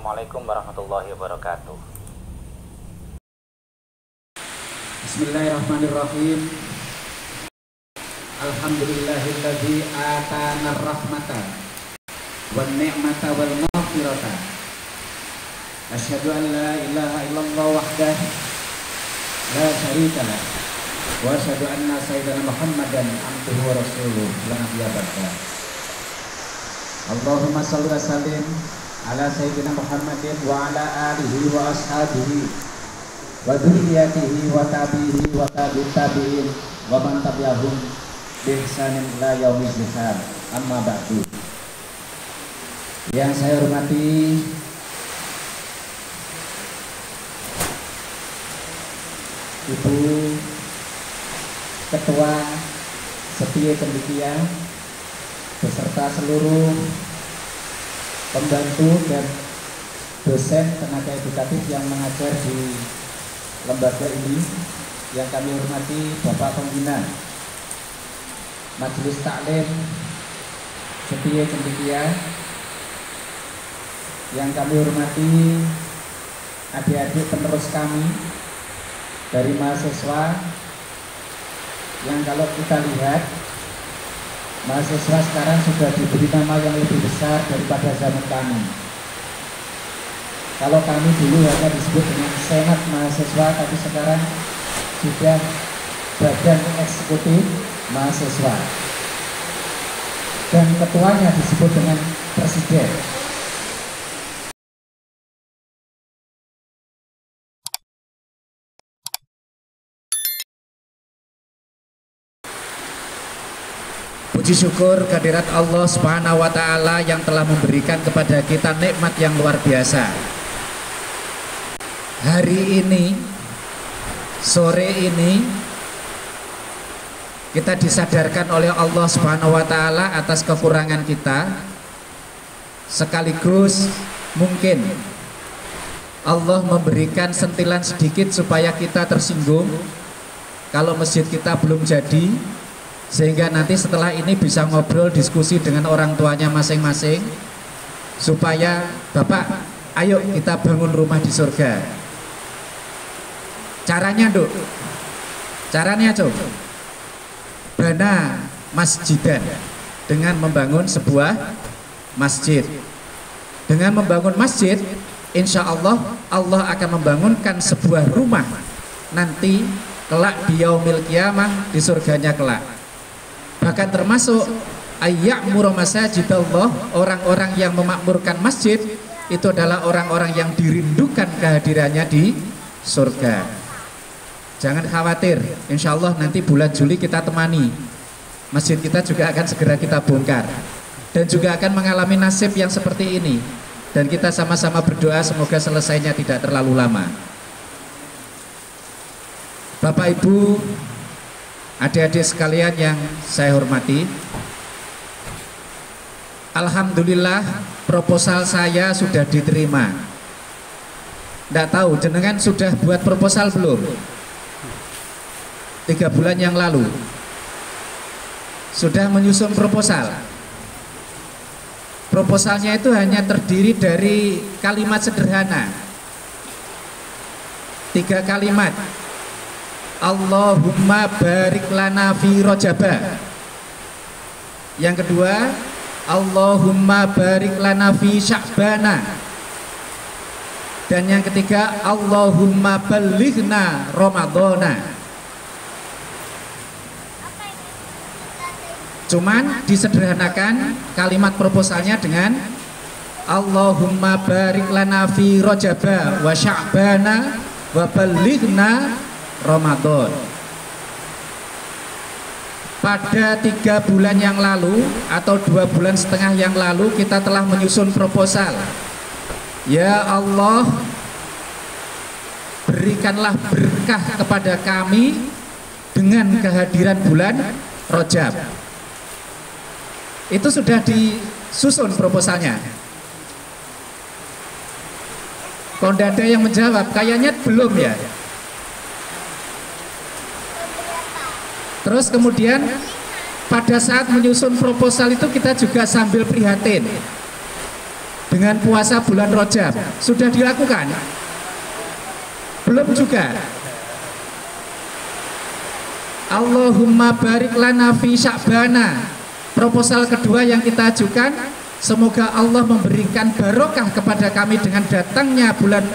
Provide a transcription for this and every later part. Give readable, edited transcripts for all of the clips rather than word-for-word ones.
Assalamualaikum warahmatullahi wabarakatuh. Bismillahirrahmanirrahim. Alhamdulillahilladzi atana rahmata wan ni'mata wal maghfirata. Asyhadu an la ilaha illallah wahdahu la syarika lah wa asyhadu anna sayyidana Muhammadan abduhu wa rasuluh la nabiyya ba'da. Allahumma shalli wa sallim ala sayyidina Muhammadin wa ala alihi wa ashabihi wa dzurriyyatihi wa tabi'ihi wa tabi'in wa man tabi'ahum bi ihsanin ila yaumil hisab. Amma ba'du. Yang saya hormati Ibu Ketua Setia Cendekia beserta seluruh pembantu dan dosen tenaga edukatif yang mengajar di lembaga ini, yang kami hormati Bapak Pembina Majelis Taklim Setia Cendekia, yang kami hormati adik-adik penerus kami dari mahasiswa, yang kalau kita lihat mahasiswa sekarang sudah diberi nama yang lebih besar daripada zaman kami. Kalau kami dulu hanya disebut dengan senat mahasiswa, tapi sekarang sudah badan eksekutif mahasiswa, dan ketuanya disebut dengan presiden. Puji syukur kehadirat Allah Subhanahu wa Ta'ala yang telah memberikan kepada kita nikmat yang luar biasa. Hari ini, sore ini, kita disadarkan oleh Allah Subhanahu wa Ta'ala atas kekurangan kita, sekaligus mungkin Allah memberikan sentilan sedikit supaya kita tersinggung kalau masjid kita belum jadi, sehingga nanti setelah ini bisa ngobrol diskusi dengan orang tuanya masing-masing, supaya Bapak, ayo kita bangun rumah di surga. Caranya Duk, caranya coba bana masjidan, dengan membangun sebuah masjid. Dengan membangun masjid, insya Allah Allah akan membangunkan sebuah rumah nanti kelak di yaumil qiyamah, di surganya kelak. Bahkan termasuk ayya'muru masajidallah, orang-orang yang memakmurkan masjid itu adalah orang-orang yang dirindukan kehadirannya di surga. Jangan khawatir, insya Allah nanti bulan Juli kita temani. Masjid kita juga akan segera kita bongkar, dan juga akan mengalami nasib yang seperti ini. Dan kita sama-sama berdoa semoga selesainya tidak terlalu lama. Bapak Ibu, adik-adik sekalian yang saya hormati, alhamdulillah proposal saya sudah diterima. Tidak tahu jenengan sudah buat proposal belum? 3 bulan yang lalu sudah menyusun proposal. Proposalnya itu hanya terdiri dari kalimat sederhana, 3 kalimat. Allahumma barik lana fi rojaba. Yang kedua, Allahumma barik lana fi sya'bana. Dan yang ketiga, Allahumma balighna ramadhana. Cuman disederhanakan kalimat proposalnya dengan Allahumma barik lana fi rojaba wa sya'bana wa balighna Ramadan. Pada 3 bulan yang lalu atau 2 bulan setengah yang lalu kita telah menyusun proposal. Ya Allah, berikanlah berkah kepada kami dengan kehadiran bulan Rajab. Itu sudah disusun proposalnya. Kok tidak ada yang menjawab? Kayaknya belum ya. Terus kemudian pada saat menyusun proposal itu kita juga sambil prihatin. dengan puasa bulan Rajab? Sudah dilakukan? Belum juga. Allahumma barik lana fi Sya'bana. Proposal kedua yang kita ajukan, semoga Allah memberikan barokah kepada kami dengan datangnya bulan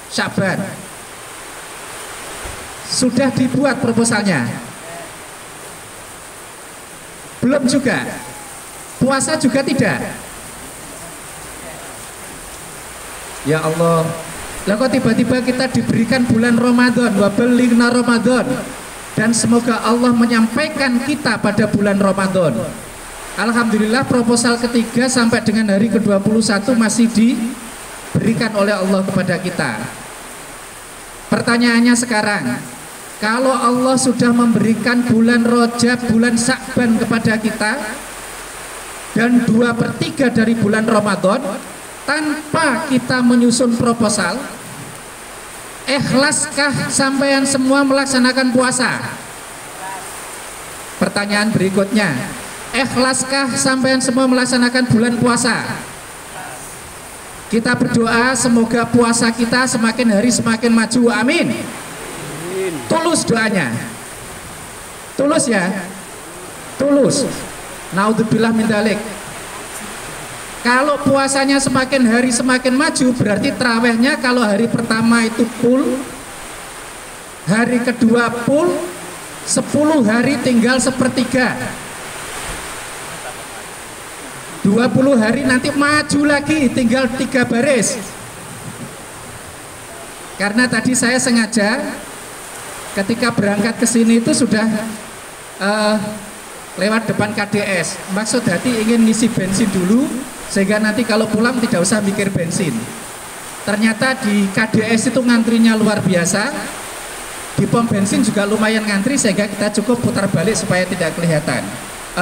Sya'ban. Sudah dibuat proposalnya? Belum juga. Puasa juga tidak. Ya Allah, lah kok tiba-tiba kita diberikan bulan Ramadan, wa balighna Ramadan, dan semoga Allah menyampaikan kita pada bulan Ramadan. Alhamdulillah, proposal ketiga sampai dengan hari ke-21 masih diberikan oleh Allah kepada kita. Pertanyaannya sekarang, kalau Allah sudah memberikan bulan Rajab, bulan Sya'ban kepada kita, dan 2/3 dari bulan Ramadan, tanpa kita menyusun proposal, ikhlaskah sampean semua melaksanakan puasa? Pertanyaan berikutnya, ikhlaskah sampean semua melaksanakan bulan puasa? Kita berdoa semoga puasa kita semakin hari semakin maju, amin. Tulus doanya, tulus ya, tulus. Naudzubillah min dzalik. Kalau puasanya semakin hari semakin maju, berarti tarawehnya kalau hari pertama itu full, hari kedua full, 10 hari tinggal 1/3. 20 hari nanti maju lagi, tinggal 3 baris. Karena tadi saya sengaja ketika berangkat ke sini itu sudah lewat depan KDS. Maksud hati ingin ngisi bensin dulu, sehingga nanti kalau pulang tidak usah mikir bensin. Ternyata di KDS itu ngantrinya luar biasa. Di pom bensin juga lumayan ngantri, sehingga kita cukup putar balik supaya tidak kelihatan,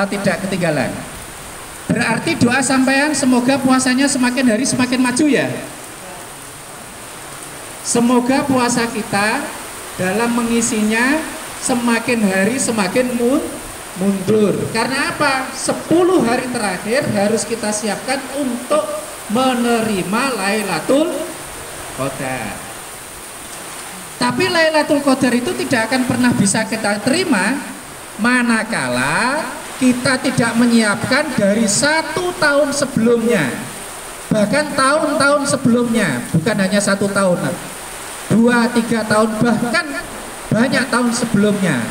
tidak ketinggalan. Berarti doa sampean semoga puasanya semakin hari semakin maju ya. Semoga puasa kita dalam mengisinya semakin hari semakin mundur. Karena apa? 10 hari terakhir harus kita siapkan untuk menerima Lailatul Qadar. Tapi Lailatul Qadar itu tidak akan pernah bisa kita terima manakala kita tidak menyiapkan dari 1 tahun sebelumnya, bahkan tahun-tahun sebelumnya, bukan hanya 1 tahun, 2-3 tahun, bahkan banyak tahun sebelumnya.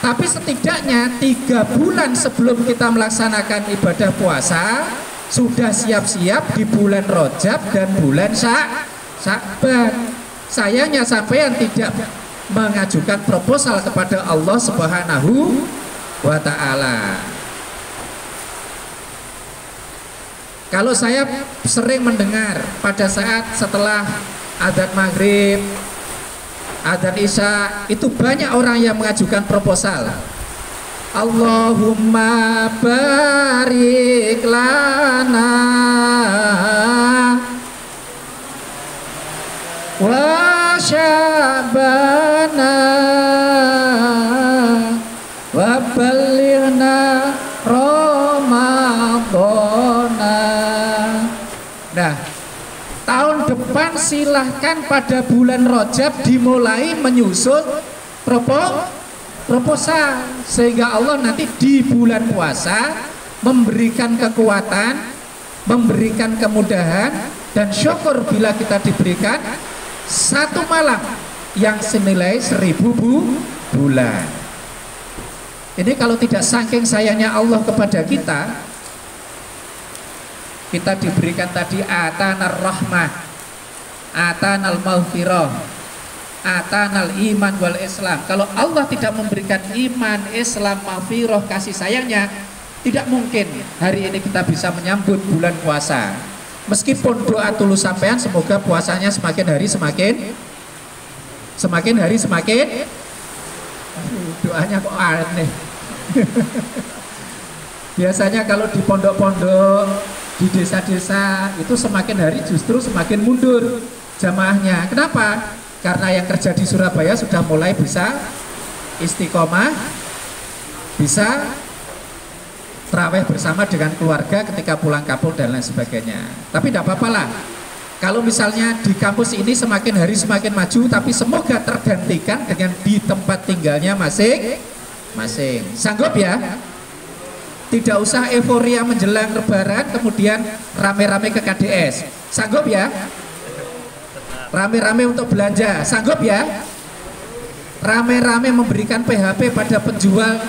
Tapi setidaknya 3 bulan sebelum kita melaksanakan ibadah puasa sudah siap-siap di bulan Rajab dan bulan Sya'ban. Sayangnya sampean tidak mengajukan proposal kepada Allah Subhanahu wa ta'ala. Kalau saya sering mendengar pada saat setelah adzan maghrib, adzan isya, itu banyak orang yang mengajukan proposal. Allahumma barik lana wa sya'bana wa balighna Ramadana. Nah, tahun depan silahkan pada bulan Rajab dimulai menyusun proposal, sehingga Allah nanti di bulan puasa memberikan kekuatan, memberikan kemudahan, dan syukur bila kita diberikan 1 malam yang senilai 1000 bulan. Ini kalau tidak saking sayangnya Allah kepada kita, kita diberikan tadi atanar rahmah, atanal maghfirah, atanal iman wal Islam. Kalau Allah tidak memberikan iman, Islam, maghfirah, kasih sayangnya, tidak mungkin hari ini kita bisa menyambut bulan puasa. Meskipun doa tulus sampean semoga puasanya semakin hari semakin doanya kok aneh. Biasanya kalau di pondok-pondok, di desa-desa itu semakin hari justru semakin mundur jamaahnya. Kenapa? Karena yang kerja di Surabaya sudah mulai bisa istiqomah, bisa Tarawih bersama dengan keluarga ketika pulang kampung dan lain sebagainya. Tapi tidak apa-apa lah. Kalau misalnya di kampus ini semakin hari semakin maju, tapi semoga tergantikan dengan di tempat tinggalnya masing-masing. Sanggup ya? Tidak usah euforia menjelang lebaran kemudian rame-rame ke KDS. Sanggup ya? Rame-rame untuk belanja. Sanggup ya? Rame-rame memberikan PHP pada penjual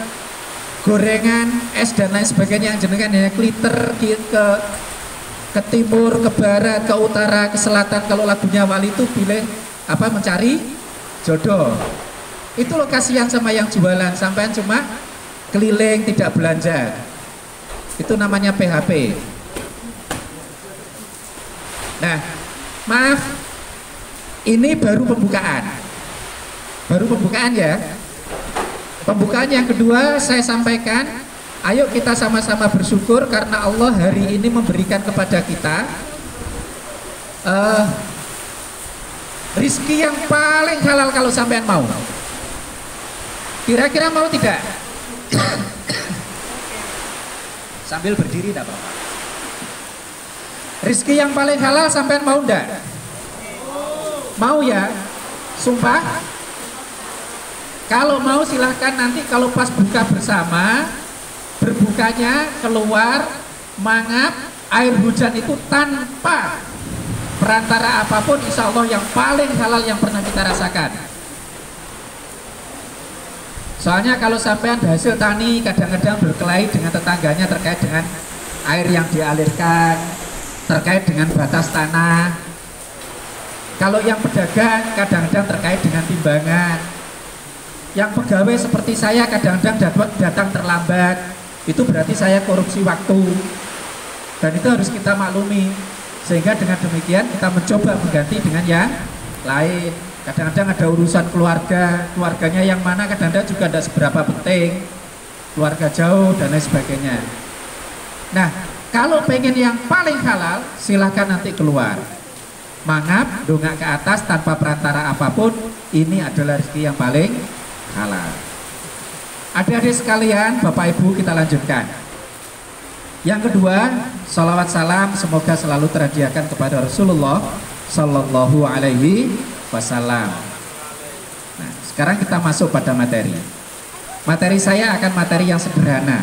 gorengan, es dan lain sebagainya yang jenengan ya, kliter ke timur, ke barat, ke utara, ke selatan. Kalau lagunya Wali itu pilih apa, mencari jodoh. Itu lo kasihan sama yang jualan, sampean cuma keliling tidak belanja. Itu namanya PHP. Nah, maaf, ini baru pembukaan. Baru pembukaan ya. Pembukaan yang kedua saya sampaikan, ayo kita sama-sama bersyukur karena Allah hari ini memberikan kepada kita rizki yang paling halal kalau sampean mau. Kira-kira mau tidak? Sambil berdiri tidak apa-apa. Rizki yang paling halal sampean mau enggak? Mau ya? Sumpah? Kalau mau silahkan nanti kalau pas buka bersama, berbukanya keluar mangap air hujan itu tanpa perantara apapun, insya Allah yang paling halal yang pernah kita rasakan. Soalnya kalau sampean hasil tani kadang-kadang berkelahi dengan tetangganya terkait dengan air yang dialirkan, terkait dengan batas tanah. Kalau yang pedagang kadang-kadang terkait dengan timbangan. Yang pegawai seperti saya kadang-kadang datang terlambat, itu berarti saya korupsi waktu, dan itu harus kita maklumi. Sehingga dengan demikian kita mencoba mengganti dengan yang lain. Kadang-kadang ada urusan keluarganya yang mana kadang-kadang juga tidak seberapa penting, keluarga jauh dan lain sebagainya. Nah, kalau pengen yang paling halal, silahkan nanti keluar mangap, dongak ke atas tanpa perantara apapun. Ini adalah rezeki yang paling halal. Adik-adik sekalian, Bapak Ibu, kita lanjutkan. Yang kedua, salawat salam semoga selalu terhadiahkan kepada Rasulullah Sallallahu Alaihi Wasallam. Nah, sekarang kita masuk pada materi. Materi saya akan materi yang sederhana.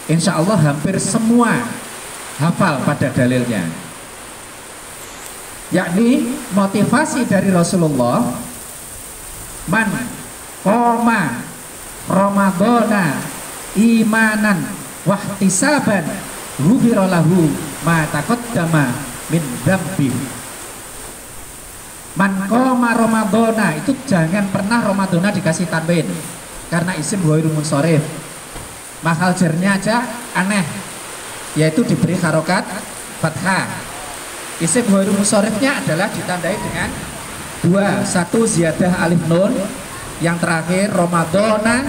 Insya Allah hampir semua hafal pada dalilnya. Yakni motivasi dari Rasulullah, man qoma Ramadana imanan wahtisaban ghufira lahu ma taqaddama min dzambi. Man qoma Ramadana, itu jangan pernah Ramadana dikasih tanwin karena isim ghairul munsharif. Mahal jernya aja aneh, yaitu diberi harokat fathah. Isim ghairul munsharifnya adalah ditandai dengan dua, satu ziyadah alif nun, yang terakhir Ramadana,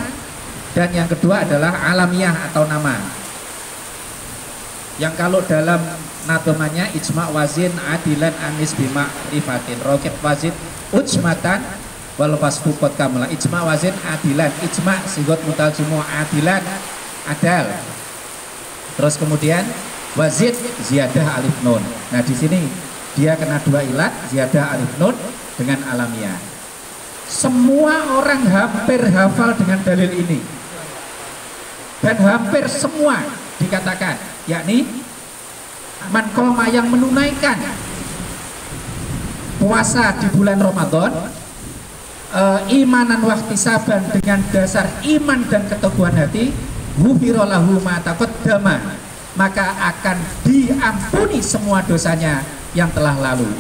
dan yang kedua adalah alamiah atau nama. Yang kalau dalam nadomanya ijma wazin adilan anis bima rifatin roket wazin ujmatan walau pas fukot kamula. Ijma wazin adilan, ijma sigot mutaljimu adilan adal. Terus kemudian wazid ziyadah alif nun. Nah di sini dia kena dua ilat, ziyadah alif nun dengan alamiah. Semua orang hampir hafal dengan dalil ini, dan hampir semua dikatakan, yakni man qoma, yang menunaikan puasa di bulan Ramadan imanan wahtisaban, dengan dasar iman dan keteguhan hati, ghufira lahu ma taqaddama, maka akan diampuni semua dosanya yang telah lalu.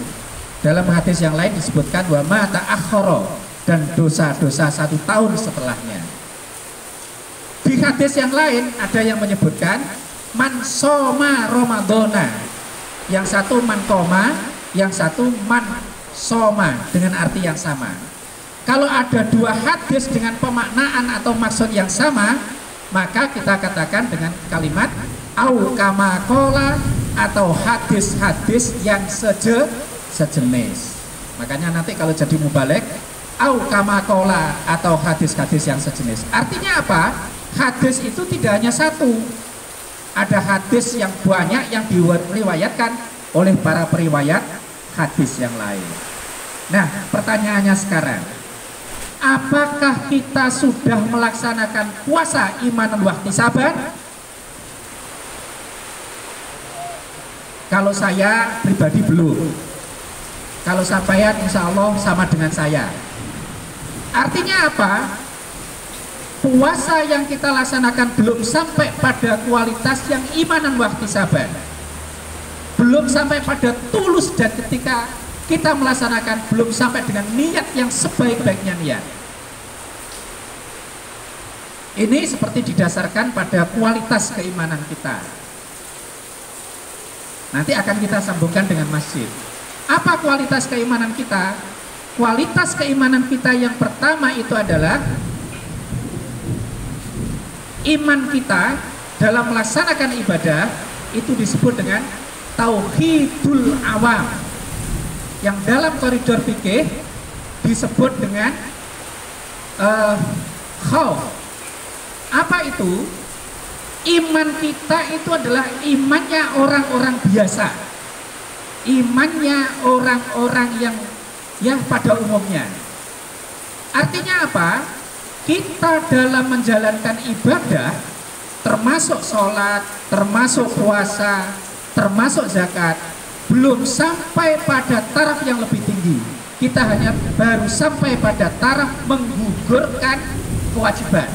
Dalam hadis yang lain disebutkan wa ma ta'akhkhara, dan dosa-dosa 1 tahun setelahnya. Di hadis yang lain ada yang menyebutkan man soma Ramadana, yang satu man koma, yang satu man soma, dengan arti yang sama. Kalau ada dua hadis dengan pemaknaan atau maksud yang sama, maka kita katakan dengan kalimat au kama qala, atau hadis-hadis yang sejenis. Makanya nanti kalau jadi mubalek au kama qala, atau hadis-hadis yang sejenis. Artinya apa? Hadis itu tidak hanya satu, ada hadis yang banyak yang diriwayatkan oleh para periwayat hadis yang lain. Nah, pertanyaannya sekarang, apakah kita sudah melaksanakan puasa imanan wahtisaban? Kalau saya pribadi belum. Kalau sampean insya Allah sama dengan saya. Artinya apa? Puasa yang kita laksanakan belum sampai pada kualitas yang imanan wahtisaban, belum sampai pada tulus, dan ketika kita melaksanakan belum sampai dengan niat yang sebaik-baiknya niat. Ini seperti didasarkan pada kualitas keimanan kita. Nanti akan kita sambungkan dengan masjid. Apa kualitas keimanan kita? Kualitas keimanan kita yang pertama itu adalah iman kita dalam melaksanakan ibadah itu disebut dengan tauhidul awam, yang dalam koridor fikih disebut dengan khauf. Apa itu? Iman kita itu adalah imannya orang-orang biasa, imannya orang-orang yang ya pada umumnya. Artinya apa? Kita dalam menjalankan ibadah, termasuk sholat, termasuk puasa, termasuk zakat, belum sampai pada taraf yang lebih tinggi. Kita hanya baru sampai pada taraf menggugurkan kewajiban.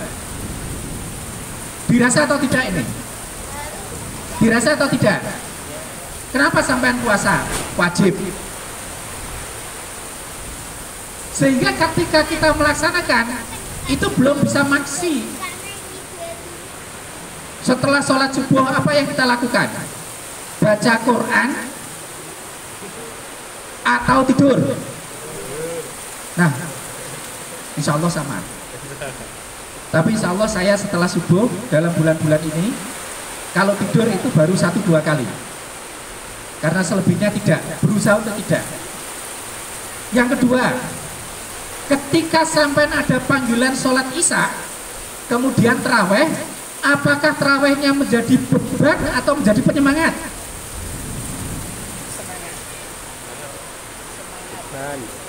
Dirasa atau tidak ini? Dirasa atau tidak? Kenapa sampean puasa? Wajib. Sehingga ketika kita melaksanakan itu belum bisa maksi. Setelah sholat subuh apa yang kita lakukan? Baca Quran atau tidur? Nah, insya Allah sama. Tapi insya Allah saya setelah subuh dalam bulan-bulan ini, kalau tidur itu baru 1-2 kali. Karena selebihnya tidak, berusaha untuk tidak. Yang kedua, ketika sampai ada panggilan sholat isya, kemudian terawih, apakah terawihnya menjadi beban atau menjadi penyemangat?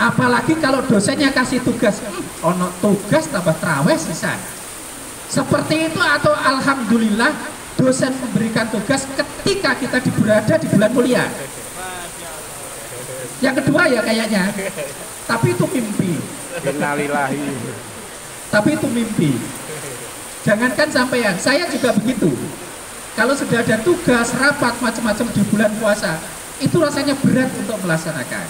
Apalagi kalau dosennya kasih tugas, ono tugas tambah terawih sisa. Seperti itu, atau alhamdulillah dosen memberikan tugas ketika kita berada di bulan mulia. Yang kedua ya kayaknya, tapi itu mimpi. Tapi itu mimpi. Jangankan sampean, saya juga begitu. Kalau sudah ada tugas, rapat, macam-macam di bulan puasa, itu rasanya berat untuk melaksanakan.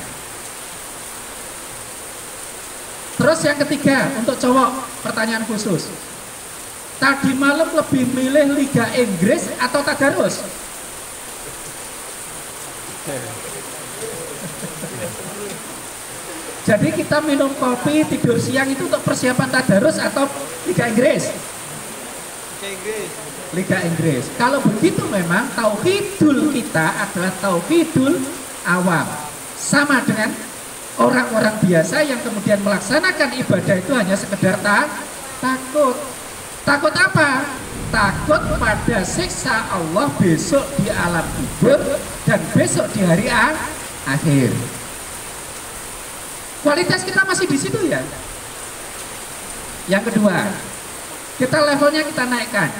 Terus yang ketiga, untuk cowok, pertanyaan khusus. Tadi malam lebih milih Liga Inggris atau tadarus? Jadi kita minum kopi, tidur siang itu untuk persiapan tadarus atau Liga Inggris? Liga Inggris. Kalau begitu memang tauhidul kita adalah tauhidul awam. Sama dengan orang-orang biasa yang kemudian melaksanakan ibadah itu hanya sekedar takut. Takut apa? Takut pada siksa Allah besok di alam kubur dan besok di hari akhir. Kualitas kita masih di situ ya. Yang kedua, kita levelnya kita naikkan.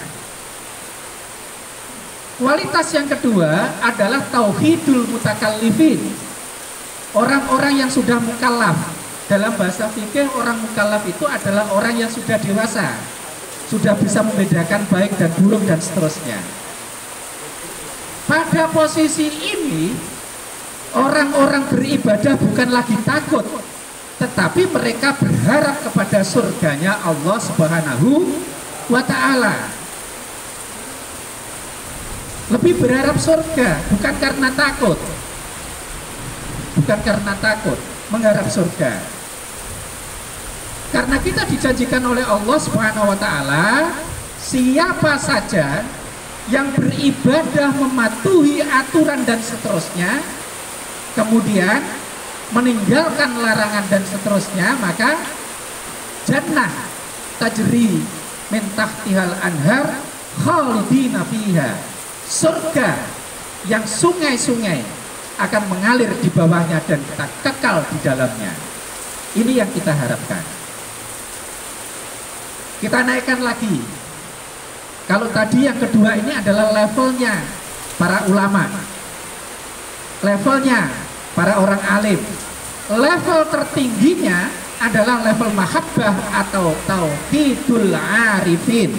Kualitas yang kedua adalah tauhidul mutakallifin. Orang-orang yang sudah mukallaf. Dalam bahasa fikih, orang mukallaf itu adalah orang yang sudah dewasa, sudah bisa membedakan baik dan buruk dan seterusnya. Pada posisi ini, orang-orang beribadah bukan lagi takut, tetapi mereka berharap kepada surganya Allah Subhanahu wa ta'ala. Lebih berharap surga, bukan karena takut. Bukan karena takut, mengharap surga. Karena kita dijanjikan oleh Allah Subhanahu wa ta'ala, siapa saja yang beribadah mematuhi aturan dan seterusnya, kemudian meninggalkan larangan dan seterusnya, maka jannah tajri min tahtihal anhar khalidina fiha surga yang sungai-sungai akan mengalir di bawahnya dan kita kekal di dalamnya. Ini yang kita harapkan. Kita naikkan lagi. Kalau tadi yang kedua ini adalah levelnya para ulama, levelnya para orang alim. Level tertingginya adalah level mahabbah atau tauhidul arifin,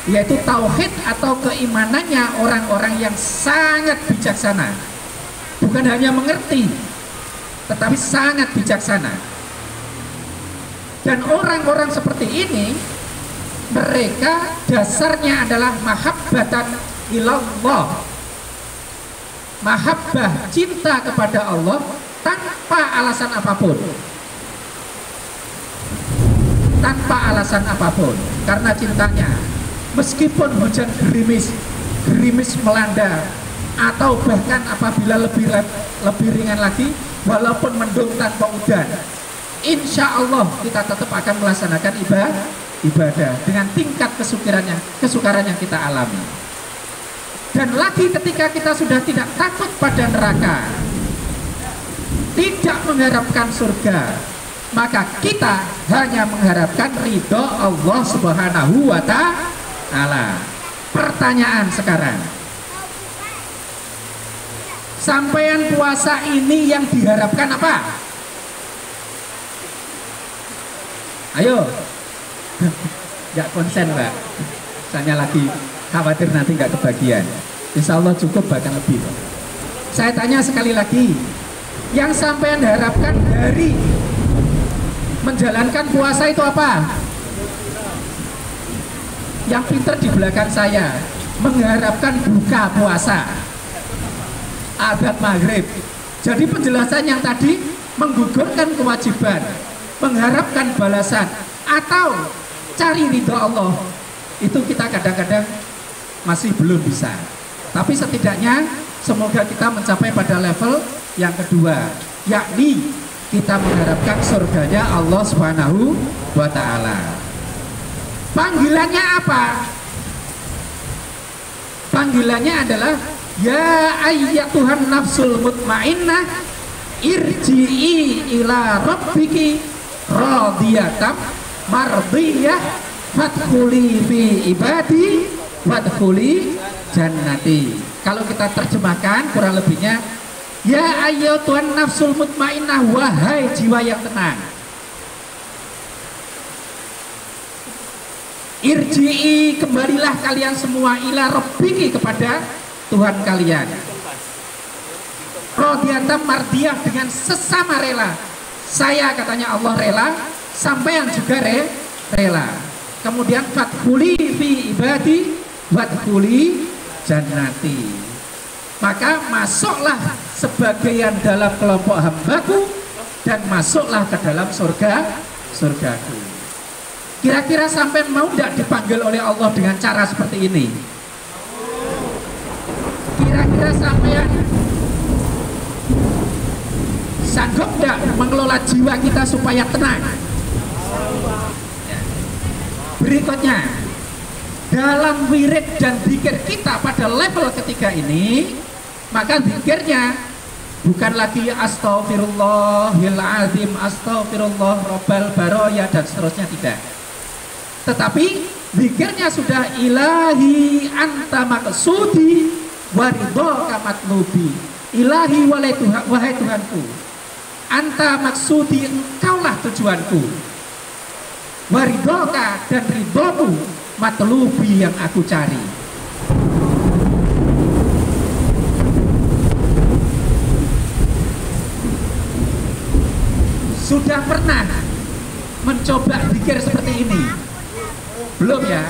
yaitu tauhid atau keimanannya orang-orang yang sangat bijaksana. Bukan hanya mengerti, tetapi sangat bijaksana. Dan orang-orang seperti ini, mereka dasarnya adalah mahabbatan ilallah, mahabbah, cinta kepada Allah tanpa alasan apapun, tanpa alasan apapun. Karena cintanya, meskipun hujan gerimis melanda, atau bahkan apabila lebih ringan lagi, walaupun mendung tanpa udan, insya Allah kita tetap akan melaksanakan ibadah dengan tingkat kesukaran yang kita alami. Dan lagi ketika kita sudah tidak takut pada neraka, tidak mengharapkan surga, maka kita hanya mengharapkan ridho Allah Subhanahu wa Ta'ala. Pertanyaan sekarang, sampean puasa ini yang diharapkan apa? Ayo, nggak konsen Mbak, saya lagi khawatir nanti nggak kebagian. Insya Allah cukup, bahkan lebih. Saya tanya sekali lagi, yang sampean harapkan dari menjalankan puasa itu apa? Yang pinter di belakang saya mengharapkan buka puasa adab maghrib. Jadi penjelasan yang tadi menggugurkan kewajiban, mengharapkan balasan, atau cari ridho Allah, itu kita kadang-kadang masih belum bisa. Tapi setidaknya semoga kita mencapai pada level yang kedua, yakni kita mengharapkan surganya Allah Subhanahu wa Ta'ala. Panggilannya apa? Panggilannya adalah ya ayyatuhan nafsul mutmainnah irji'i ila rabbiki radiyatan mardiyah fadkhuli fi ibadi wadkhuli jannati. Kalau kita terjemahkan kurang lebihnya, ya ayyatuhan nafsul mutmainnah, wahai jiwa yang tenang, irji'i, kembalilah kalian semua, ila rabbiki, kepada Tuhan kalian, radiyatan mardiyah, dengan sesama rela. Saya, katanya Allah, rela, sampean juga rela. Kemudian fadkhuli fi ibadi wadkhuli jannati, maka masuklah sebagian dalam kelompok hambaku dan masuklah ke dalam surgaku. Kira-kira sampai mau tidak dipanggil oleh Allah dengan cara seperti ini? Kira-kira sampean sanggup tidak mengelola jiwa kita supaya tenang? Berikutnya, dalam wirid dan zikir kita pada level ketiga ini, maka zikirnya bukan lagi astaghfirullahil azim, astagfirullah robbal baroya dan seterusnya, tidak. Tetapi zikirnya sudah ilahi anta maksudi waridhoka matlubi. Ilahi wahai Tuhanku, anta maksudi, engkaulah tujuanku, waridhoka, dan ridhomu, matlubi, yang aku cari. Sudah pernah mencoba zikir seperti ini? Belum ya?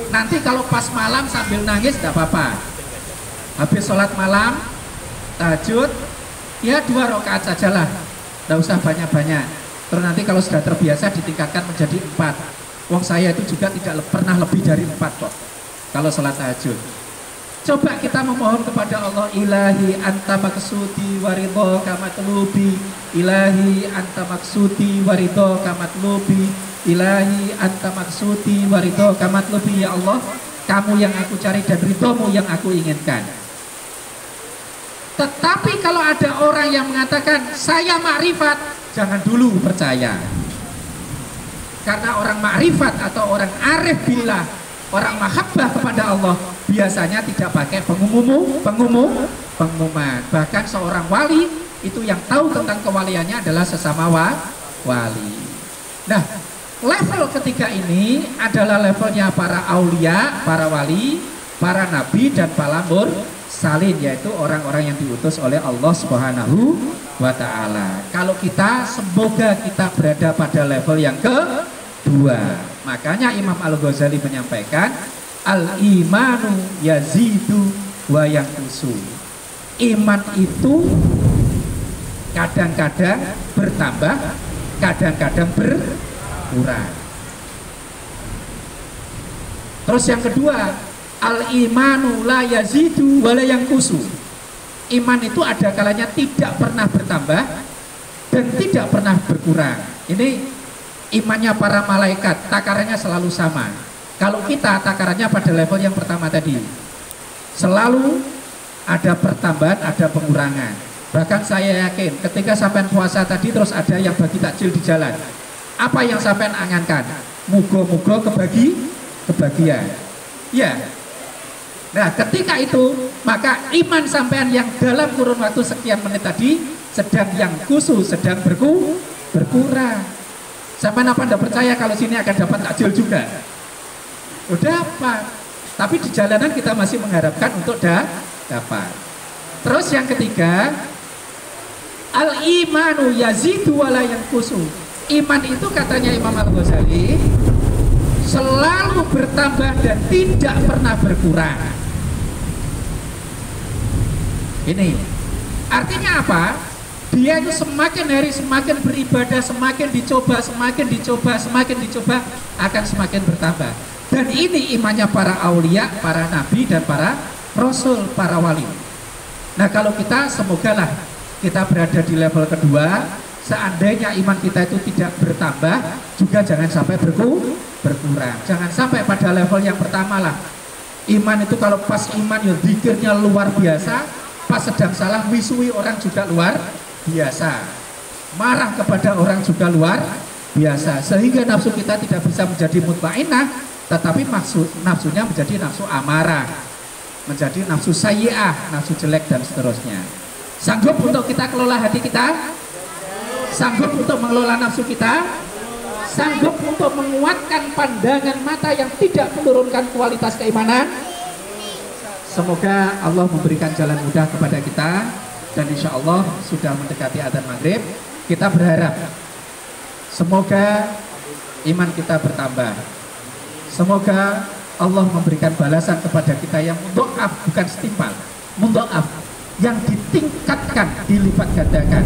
Nanti kalau pas malam sambil nangis tidak apa-apa. Habis sholat malam, tahajud, ya 2 rakaat sajalah, tidak usah banyak-banyak. Terus nanti kalau sudah terbiasa ditingkatkan menjadi 4. Wong saya itu juga tidak pernah lebih dari 4 kok kalau sholat tahajud. Coba kita memohon kepada Allah, ilahi anta maksudi waridhoka matlubi, ilahi anta maksudi waridhoka matlubi, ilahi anta maksudi waridhoka matlubi. Ya Allah, kamu yang aku cari dan ridhomu yang aku inginkan. Tetapi kalau ada orang yang mengatakan saya makrifat, jangan dulu percaya. Karena orang makrifat atau orang arif billah, orang mahabbah kepada Allah biasanya tidak pakai pengumuman. Bahkan seorang wali itu yang tahu tentang kewaliannya adalah sesama wali. Nah, level ketiga ini adalah levelnya para aulia, para wali, para nabi dan para mursalin, yaitu orang-orang yang diutus oleh Allah Subhanahu wa ta'ala. Kalau kita, semoga kita berada pada level yang kedua. Makanya Imam Al-Ghazali menyampaikan al-imanu yazidu wa yanqusu. Iman itu kadang-kadang bertambah, kadang-kadang berkurang. Terus yang kedua, al-imanu la yazidu wa la yanqusu. Iman itu ada kalanya tidak pernah bertambah dan tidak pernah berkurang. Ini imannya para malaikat, takarannya selalu sama. Kalau kita takarannya pada level yang pertama tadi, selalu ada pertambahan, ada pengurangan. Bahkan saya yakin ketika sampean puasa tadi terus ada yang bagi takjil di jalan, apa yang sampean angankan? Mugo-mugo kebagian. Ya. Nah, ketika itu maka iman sampean yang dalam kurun waktu sekian menit tadi sedang yang khusus, sedang berkurang. Sampai apa anda percaya kalau sini akan dapat takjil juga? Udah dapat. Tapi di jalanan kita masih mengharapkan untuk dapat. Terus yang ketiga, al-imanu yazidu wa la yanqusu. Iman itu katanya Imam Al-Ghazali selalu bertambah dan tidak pernah berkurang. Ini artinya apa? Dia itu semakin hari semakin beribadah, semakin dicoba, akan semakin bertambah. Dan ini imannya para aulia, para nabi dan para rasul, para wali. Nah, kalau kita semogalah kita berada di level kedua. Seandainya iman kita itu tidak bertambah, juga jangan sampai berkurang. Jangan sampai pada level yang pertama lah. Iman itu kalau pas iman ya zikirnya luar biasa, pas sedang salah wisui orang juga luar biasa, marah kepada orang juga luar biasa, sehingga nafsu kita tidak bisa menjadi mutmainah, tetapi nafsunya menjadi nafsu amarah, menjadi nafsu sayyi'ah, nafsu jelek dan seterusnya. Sanggup untuk kita kelola hati kita? Sanggup untuk mengelola nafsu kita? Sanggup untuk menguatkan pandangan mata yang tidak menurunkan kualitas keimanan? Semoga Allah memberikan jalan mudah kepada kita. Dan insya Allah sudah mendekati adzan maghrib. Kita berharap semoga iman kita bertambah. Semoga Allah memberikan balasan kepada kita yang mudha'af, bukan setimpal, mudha'af, yang ditingkatkan, dilipat gandakan.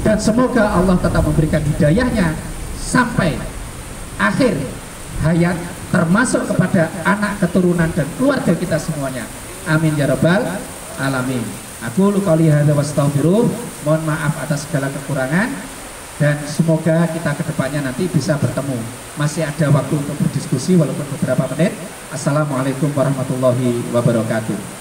Dan semoga Allah tetap memberikan hidayahnya sampai akhir hayat, termasuk kepada anak, keturunan dan keluarga kita semuanya. Amin ya rabbal alamin. Aku qouli hadza wastaghfiruh. Mohon maaf atas segala kekurangan dan semoga kita kedepannya nanti bisa bertemu. Masih ada waktu untuk berdiskusi walaupun beberapa menit. Assalamualaikum warahmatullahi wabarakatuh.